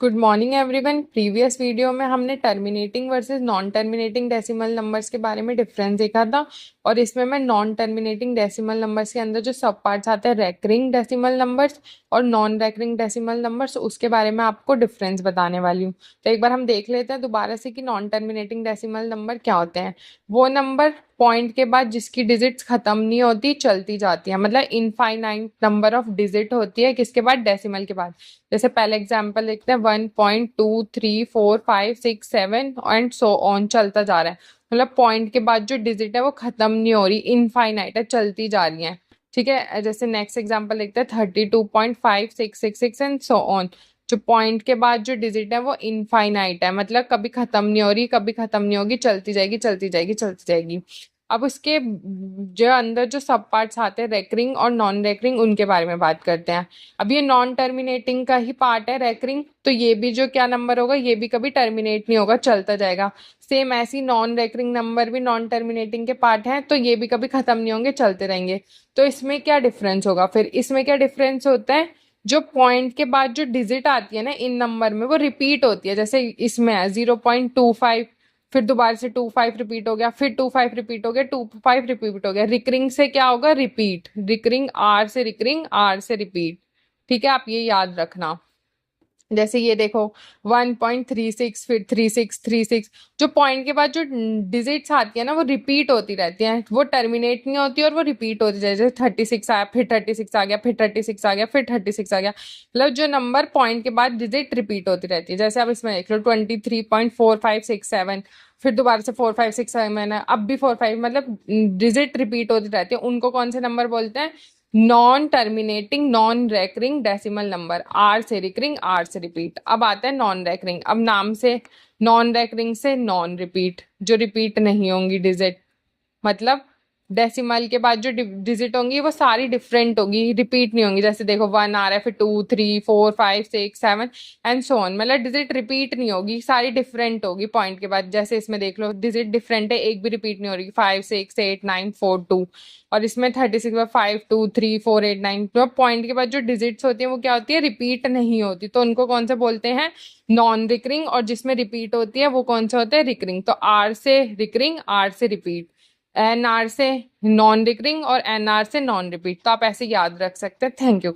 Good morning everyone. Previous video में हमने terminating versus non terminating decimal numbers के बारे में डिफरेंस देखा था और इसमें मैं नॉन टर्मिनेटिंग डेसिमल नंबर्स के अंदर जो सब पार्ट्स आते हैं रेकरिंग डेसिमल नंबर्स और नॉन रेकरिंग डेसिमल नंबर्स उसके बारे में आपको डिफरेंस बताने वाली हूँ। तो एक बार हम देख लेते हैं दोबारा से कि नॉन टर्मिनेटिंग डेसिमल नंबर क्या होते हैं। वो नंबर पॉइंट के बाद जिसकी डिजिट्स खत्म नहीं होती, चलती जाती है, मतलब इनफाइनाइट नंबर ऑफ डिजिट होती है किसके बाद, डेसिमल के बाद। जैसे पहले एग्जाम्पल देखते हैं 1.2 3 4 5 6 7 एंड सो ऑन, चलता जा रहा है। मतलब पॉइंट के बाद जो डिजिट है वो खत्म नहीं हो रही, इनफाइनाइट है, चलती जा रही है। ठीक है, जैसे नेक्स्ट एग्जाम्पल देखते हैं 32.5666 एंड सो ऑन। जो पॉइंट के बाद जो डिजिट है वो इनफाइनाइट है, मतलब कभी खत्म नहीं हो रही, कभी खत्म नहीं होगी, चलती जाएगी चलती जाएगी चलती जाएगी। अब उसके जो अंदर जो सब पार्ट्स आते हैं रेकरिंग और नॉन रेकरिंग, उनके बारे में बात करते हैं। अब ये नॉन टर्मिनेटिंग का ही पार्ट है रेकरिंग, तो ये भी जो क्या नंबर होगा, ये भी कभी टर्मिनेट नहीं होगा, चलता जाएगा। सेम ऐसी नॉन रेकरिंग नंबर भी नॉन टर्मिनेटिंग के पार्ट हैं, तो ये भी कभी खत्म नहीं होंगे, चलते रहेंगे। तो इसमें क्या डिफरेंस होगा, फिर इसमें क्या डिफरेंस होता है, जो पॉइंट के बाद जो डिजिट आती है ना इन नंबर में वो रिपीट होती है। जैसे इसमें है 0.25, फिर दोबारा से 25 रिपीट हो गया, फिर 25 रिपीट हो गया, 25 रिपीट हो गया। रिकरिंग से क्या होगा, रिपीट, रिकरिंग आर से रिकरिंग, आर से रिपीट। ठीक है, आप ये याद रखना। जैसे ये देखो 1.36, फिर 3636, जो पॉइंट के बाद जो डिजिट्स आती है ना वो रिपीट होती रहती हैं, वो टर्मिनेट नहीं होती और वो रिपीट होती जाए। जैसे 36 आया, फिर 36 आ गया, फिर 36 आ गया, फिर 36 आ गया। मतलब जो नंबर पॉइंट के बाद डिजिट रिपीट होती रहती है। जैसे आप इसमें देख लो 23.4567, फिर दोबारा से 4 5 6 7 है, अब भी 4 5, मतलब डिजिट रिपीट होती रहती है। उनको कौन से नंबर बोलते हैं, non terminating non recurring decimal number. R से रिकरिंग, आर से रिपीट। अब आता है नॉन रेकरिंग। अब नाम से नॉन रेकरिंग से नॉन रिपीट, जो रिपीट नहीं होंगी डिजिट, मतलब डेसिमल के बाद जो डिजिट होंगी वो सारी डिफरेंट होगी, रिपीट नहीं होंगी। जैसे देखो 1 आ रहा है, फिर 2 3 4 5 6 7 एंड सो ऑन, मतलब डिजिट रिपीट नहीं होगी, सारी डिफरेंट होगी पॉइंट के बाद। जैसे इसमें देख लो डिजिट डिफरेंट है, एक भी रिपीट नहीं हो रही, 5 6 8 9 4 2। और इसमें 36 में 5 2 3 4 8 9, तो पॉइंट के बाद जो डिजिट्स होती है वो क्या होती है, रिपीट नहीं होती, तो उनको कौन से बोलते हैं, नॉन रिकरिंग। और जिसमें रिपीट होती है वो कौन से होते हैं, रिकरिंग। तो आर से रिकरिंग, आर से रिपीट, एनआर से नॉन रिकरिंग और एनआर से नॉन रिपीट। तो आप ऐसे याद रख सकते हैं। Thank you.